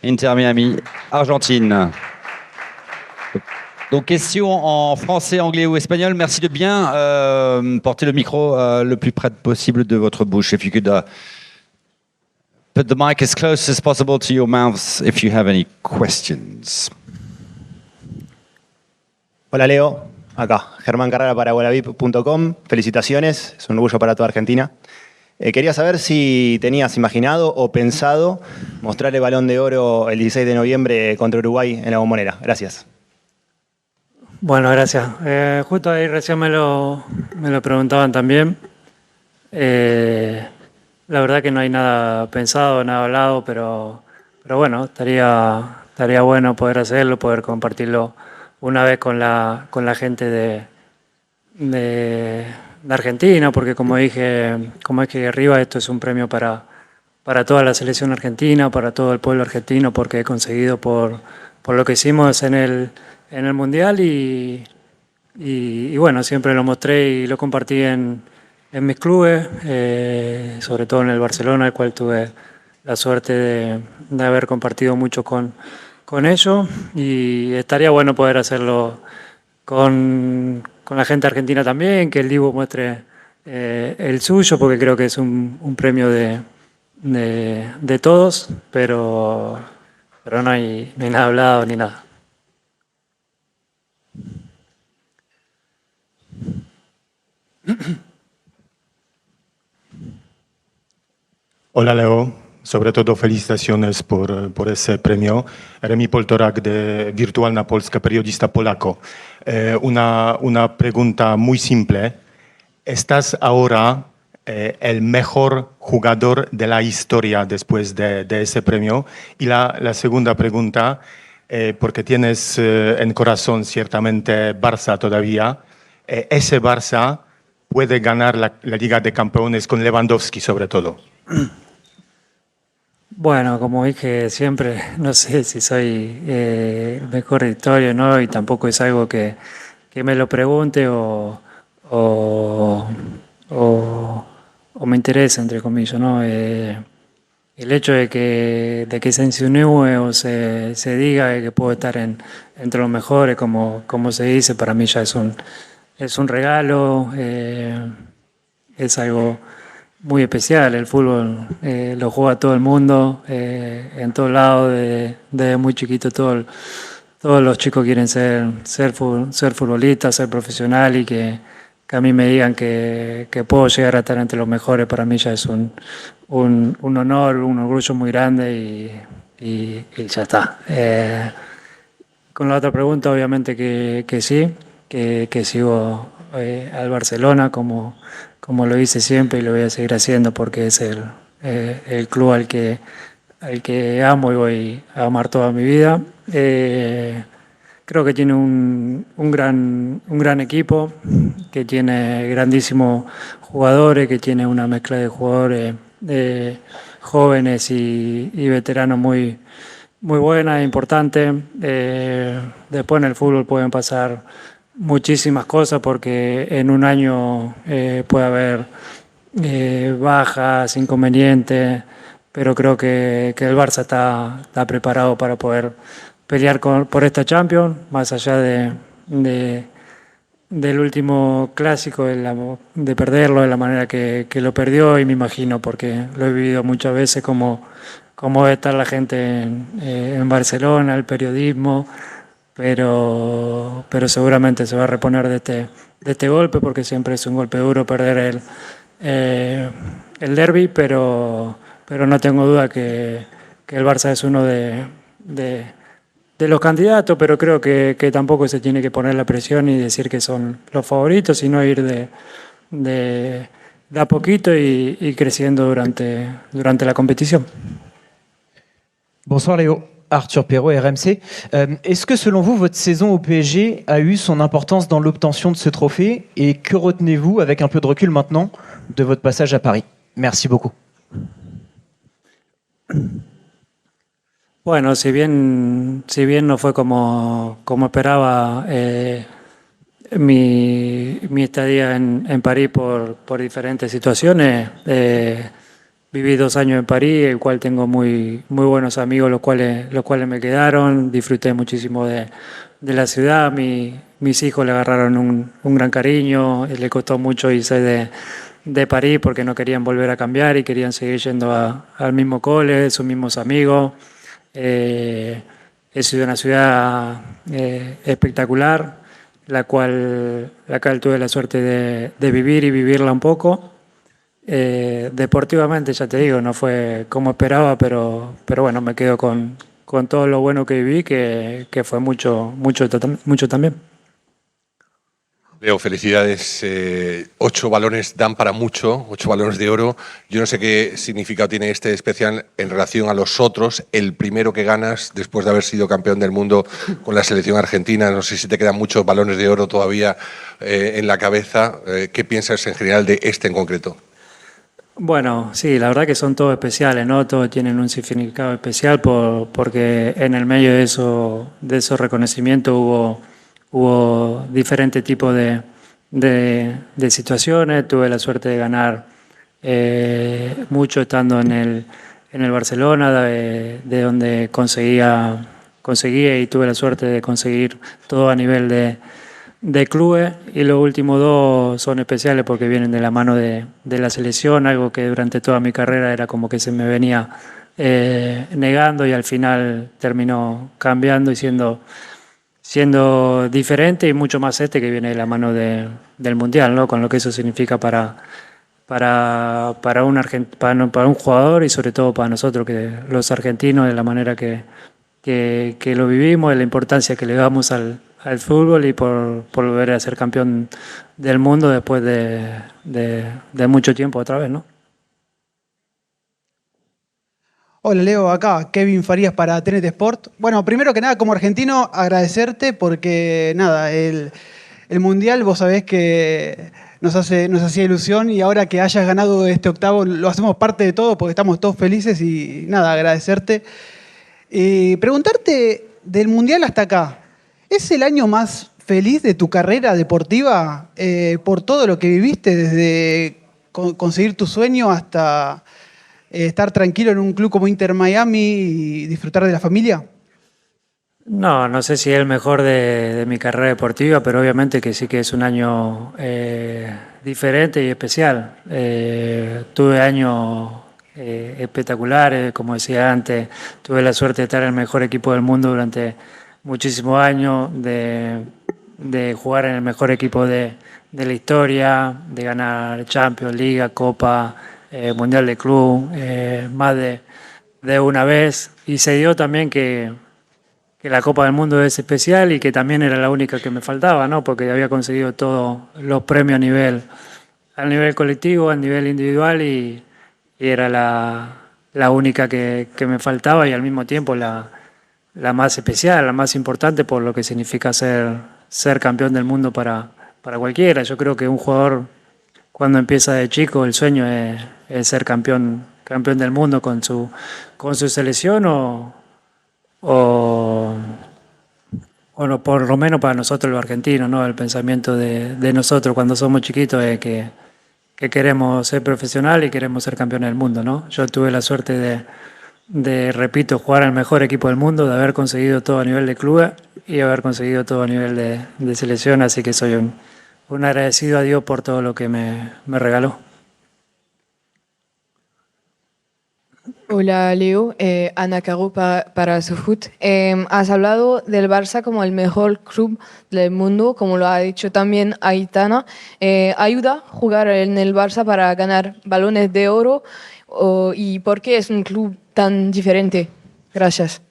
Inter Miami, Argentine. Donc, question en français, anglais ou espagnol. Merci de bien porter le micro le plus près possible de votre bouche. If you could put the mic as close as possible to your mouths if you have any questions. Hola Leo, acá, Germán Carrera para Gualavip.com. Felicitaciones, es un orgullo para toda Argentina. Quería saber si tenías imaginado o pensado mostrar el Balón de Oro el 16 de noviembre contra Uruguay en la Bombonera. Gracias. Bueno, gracias. Justo ahí recién me lo preguntaban también. La verdad que no hay nada pensado, nada hablado, pero bueno, estaría bueno poder hacerlo, poder compartirlo una vez con la gente de Argentina, porque como dije arriba, esto es un premio para toda la selección argentina, para todo el pueblo argentino, porque he conseguido por lo que hicimos en el Mundial y bueno, siempre lo mostré y lo compartí en mis clubes, sobre todo en el Barcelona, el cual tuve la suerte de haber compartido mucho con ellos, y estaría bueno poder hacerlo con la gente argentina también, que el Dibu muestre el suyo, porque creo que es un premio de todos, pero no hay nada hablado ni nada. Hola Leo, sobre todo felicitaciones por ese premio. Remi Poltorak de Wirtualna Polska, periodista polaco. Una pregunta muy simple. ¿Estás ahora el mejor jugador de la historia después de ese premio? Y la segunda pregunta, porque tienes en corazón ciertamente Barça todavía, ¿ese Barça puede ganar la Liga de Campeones con Lewandowski sobre todo? Bueno, como dije siempre, no sé si soy mejor de historia o no, y tampoco es algo que me lo pregunte o me interese, entre comillas, ¿no? El hecho de que se insinúe o se diga que puedo estar entre los mejores, como se dice, para mí ya es un regalo, es algo muy especial. El fútbol lo juega todo el mundo, en todos lados, desde muy chiquito todos los chicos quieren ser futbolistas, ser profesional, y que a mí me digan que puedo llegar a estar entre los mejores, para mí ya es un honor, un orgullo muy grande, y ya está. Con la otra pregunta, obviamente que sí, que sigo al Barcelona como lo hice siempre y lo voy a seguir haciendo, porque es el club al que amo y voy a amar toda mi vida. Creo que tiene un gran equipo, que tiene grandísimos jugadores, que tiene una mezcla de jugadores jóvenes y veteranos muy buena e importante. Después en el fútbol pueden pasar muchísimas cosas, porque en un año puede haber bajas, inconvenientes, pero creo que el Barça está preparado para poder pelear por esta Champions, más allá del último clásico, de perderlo de la manera que lo perdió, y me imagino, porque lo he vivido muchas veces, cómo debe estar la gente en Barcelona, el periodismo, pero seguramente se va a reponer de este golpe, porque siempre es un golpe duro perder el derbi, pero no tengo duda que el Barça es uno de los candidatos, pero creo que tampoco se tiene que poner la presión y decir que son los favoritos, sino ir de a poquito y creciendo durante la competición. Bonsoir Léo, Arthur Perrault, RMC. Est-ce que selon vous, votre saison au PSG a eu son importance dans l'obtention de ce trophée, et que retenez-vous, avec un peu de recul maintenant, de votre passage à Paris? Merci beaucoup. Bueno, si bien no fue como esperaba mi estadía en París por diferentes situaciones, viví 2 años en París, el cual tengo muy buenos amigos, los cuales me quedaron. Disfruté muchísimo de la ciudad. Mis hijos le agarraron un gran cariño. Le costó mucho irse de París porque no querían volver a cambiar y querían seguir yendo al mismo cole, sus mismos amigos. He sido una ciudad espectacular, la cual tuve la suerte de vivir y vivirla un poco. Deportivamente, ya te digo, no fue como esperaba, pero bueno, me quedo con todo lo bueno que viví, que fue mucho también. Leo, felicidades. 8 balones dan para mucho, 8 balones de oro. Yo no sé qué significado tiene este especial en relación a los otros. El primero que ganas después de haber sido campeón del mundo con la selección argentina. No sé si te quedan muchos balones de oro todavía en la cabeza. ¿Qué piensas en general de este en concreto? Bueno, sí, la verdad que son todos especiales, ¿no? Todos tienen un significado especial porque en el medio de esos reconocimientos hubo diferentes tipos de situaciones. Tuve la suerte de ganar mucho estando en el Barcelona, de donde conseguía y tuve la suerte de conseguir todo a nivel de clubes, y los últimos 2 son especiales porque vienen de la mano de la selección, algo que durante toda mi carrera era como que se me venía negando, y al final terminó cambiando y siendo diferente, y mucho más que viene de la mano del Mundial, ¿no? Con lo que eso significa para un jugador y sobre todo para nosotros, que los argentinos, de la manera que lo vivimos, de la importancia que le damos al fútbol, y por volver a ser campeón del mundo después de mucho tiempo otra vez, ¿no? Hola Leo, acá Kevin Farías para TNT Sport. Bueno, primero que nada, como argentino, agradecerte porque nada, el Mundial vos sabés que nos hacía ilusión, y ahora que hayas ganado este octavo lo hacemos parte de todo porque estamos todos felices, y nada, agradecerte. Y preguntarte, del Mundial hasta acá, ¿es el año más feliz de tu carrera deportiva por todo lo que viviste, desde conseguir tu sueño hasta estar tranquilo en un club como Inter Miami y disfrutar de la familia? No sé si es el mejor de mi carrera deportiva, pero obviamente que sí que es un año diferente y especial. Tuve años espectaculares, como decía antes. Tuve la suerte de estar en el mejor equipo del mundo durante muchísimos años, de jugar en el mejor equipo de la historia, de ganar Champions, Liga, Copa, Mundial de Club, más de una vez. Y se dio también que la Copa del Mundo es especial y que también era la única que me faltaba, ¿no? Porque había conseguido todos los premios a nivel colectivo, a nivel individual, y era la única que me faltaba, y al mismo tiempo la más especial, la más importante, por lo que significa ser campeón del mundo para cualquiera. Yo creo que un jugador, cuando empieza de chico, el sueño es ser campeón del mundo con su selección, o no, por lo menos para nosotros los argentinos, ¿no? El pensamiento de nosotros cuando somos chiquitos es que queremos ser profesionales y queremos ser campeones del mundo, ¿no? Yo tuve la suerte repito, jugar al mejor equipo del mundo, de haber conseguido todo a nivel de clubes y haber conseguido todo a nivel de selección, así que soy un agradecido a Dios por todo lo que me regaló. Hola Leo, Ana Caro para SoFoot. Has hablado del Barça como el mejor club del mundo, como lo ha dicho también Aitana. ¿Ayuda jugar en el Barça para ganar balones de oro? ¿Y por qué es un club tan diferente? Gracias.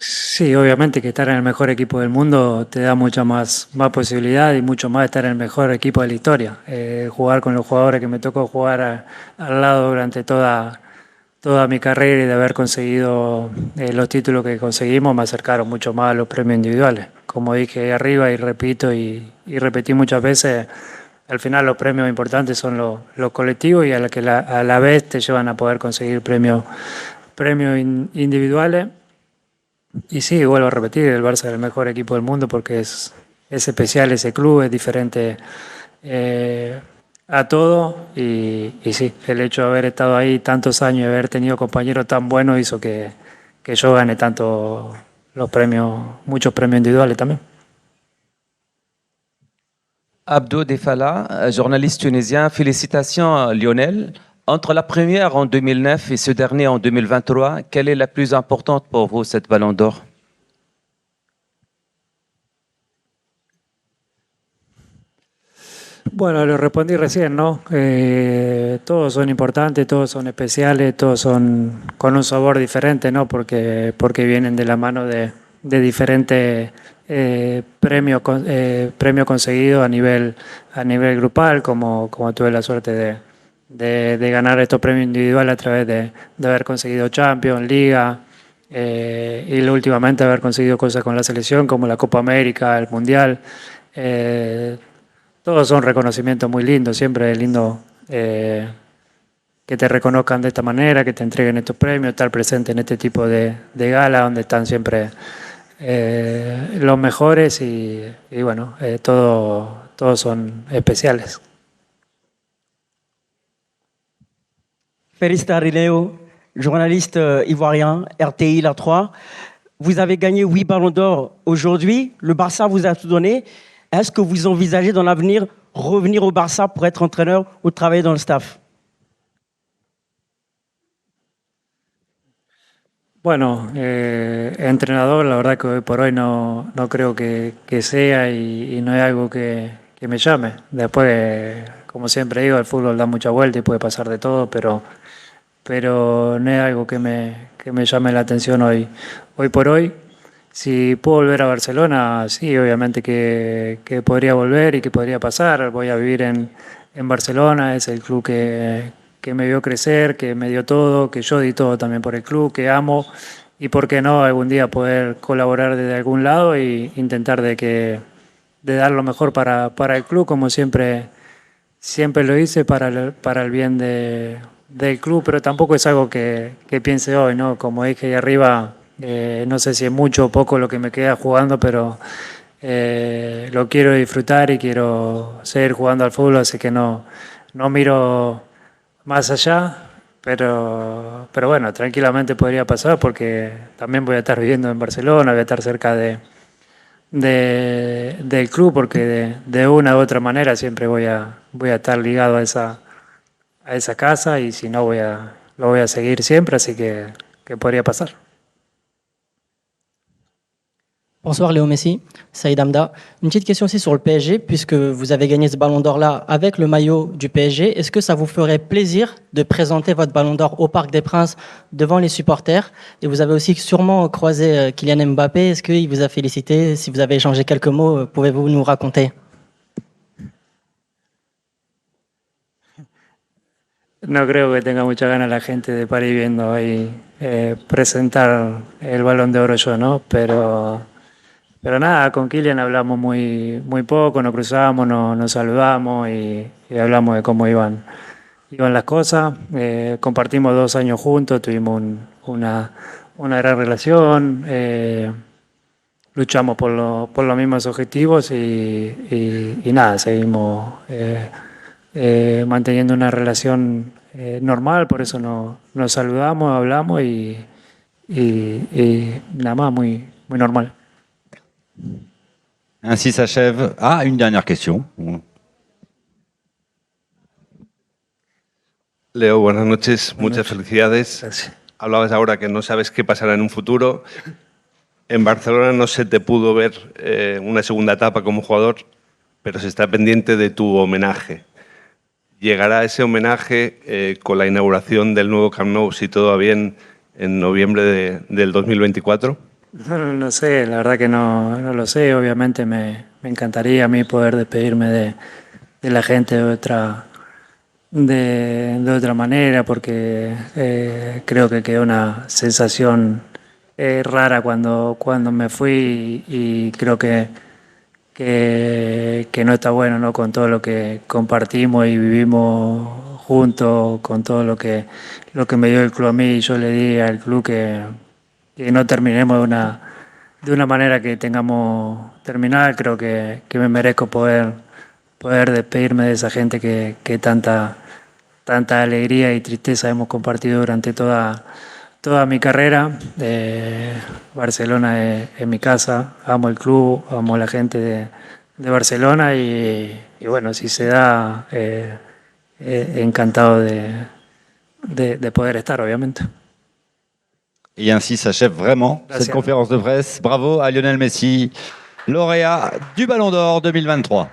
Sí, obviamente que estar en el mejor equipo del mundo te da mucha más posibilidad, y mucho más estar en el mejor equipo de la historia. Jugar con los jugadores que me tocó jugar al lado durante toda mi carrera, y de haber conseguido los títulos que conseguimos, me acercaron mucho más a los premios individuales. Como dije ahí arriba y repito y repetí muchas veces, al final los premios importantes son los colectivos, y a la vez te llevan a poder conseguir premios individuales. Y sí, vuelvo a repetir, el Barça es el mejor equipo del mundo porque es especial ese club, es diferente a todo y sí, el hecho de haber estado ahí tantos años y haber tenido compañeros tan buenos hizo que yo gane tanto los premios, muchos premios individuales también. Abdo Defala, journaliste tunisien. Félicitations Lionel. Entre la première en 2009 et ce dernier en 2023, quelle est la plus importante pour vous, cette Ballon d'Or? Bueno, lo respondí recién, ¿no? Todos son importantes, todos son especiales, todos son con un sabor diferente, ¿no? Porque vienen de la mano de diferentes premios conseguidos a nivel grupal, como tuve la suerte de ganar estos premios individuales a través de haber conseguido Champions, Liga, y últimamente haber conseguido cosas con la selección como la Copa América, el Mundial. Todos son reconocimientos muy lindos, siempre es lindo que te reconozcan de esta manera, que te entreguen estos premios, estar presente en este tipo de gala donde están siempre los mejores y bueno, todos son especiales. Félix Léo, journaliste ivoirien, RTI, la 3. Vous avez gagné 8 ballons d'or aujourd'hui. Le Barça vous a tout donné. Est-ce que vous envisagez dans l'avenir revenir au Barça pour être entraîneur ou travailler dans le staff? Bueno, entrenador, la verdad que hoy por hoy no creo que sea y no es algo que me llame. Después, como siempre digo, el fútbol da mucha vuelta y puede pasar de todo, pero no es algo que me llame la atención hoy por hoy. Si puedo volver a Barcelona, sí, obviamente que podría volver y que podría pasar. Voy a vivir en Barcelona, es el club que me vio crecer, que me dio todo, que yo di todo también por el club, que amo y por qué no algún día poder colaborar desde algún lado e intentar de dar lo mejor para el club, como siempre lo hice para el bien del club, pero tampoco es algo que piense hoy, ¿no? Como dije ahí arriba, no sé si es mucho o poco lo que me queda jugando, pero lo quiero disfrutar y quiero seguir jugando al fútbol, así que no miro más allá, pero bueno, tranquilamente podría pasar porque también voy a estar viviendo en Barcelona, voy a estar cerca del club porque de una u otra manera siempre voy a estar ligado a esa casa y si no lo voy a seguir siempre, así que podría pasar. Bonsoir Léo Messi, Saïd Hamda. Une petite question aussi sur le PSG, puisque vous avez gagné ce ballon d'or-là avec le maillot du PSG. Est-ce que ça vous ferait plaisir de présenter votre ballon d'or au Parc des Princes devant les supporters? Et vous avez aussi sûrement croisé Kylian Mbappé. Est-ce qu'il vous a félicité? Si vous avez échangé quelques mots, pouvez-vous nous raconter? No creo que tenga mucha ganas la gente de París viendo ahí presentar el Balón de Oro yo, ¿no? Pero nada, con Kylian hablamos muy poco, nos cruzamos, nos saludamos y hablamos de cómo iban las cosas. Compartimos 2 años juntos, tuvimos una gran relación, luchamos por los mismos objetivos y nada, seguimos manteniendo una relación normal, por eso nos saludamos, hablamos y nada más, muy normal. Ainsi s'achève. Ah, une dernière question. Leo, buenas noches, muchas felicidades. Gracias. Hablabas ahora que no sabes qué pasará en un futuro. En Barcelona no se te pudo ver una segunda etapa como jugador, pero se está pendiente de tu homenaje. ¿Llegará ese homenaje con la inauguración del nuevo Camp Nou, si todo va bien, en noviembre del 2024? No sé, la verdad que no lo sé. Obviamente me encantaría a mí poder despedirme de la gente de otra manera, porque creo que quedó una sensación rara cuando me fui y creo que no está bueno, ¿no? Con todo lo que compartimos y vivimos juntos, con todo lo que me dio el club a mí y yo le di al club que no terminemos de una manera que tengamos terminar. Creo que me merezco poder poder despedirme de esa gente que tanta alegría y tristeza hemos compartido durante toda mi carrera. Barcelona es mi casa, amo el club, amo a la gente de Barcelona y bueno, si se da, encantado de poder estar, obviamente. Et ainsi s'achève vraiment Gracias. cette conférence de presse. Bravo à Lionel Messi, lauréat du Ballon d'Or 2023.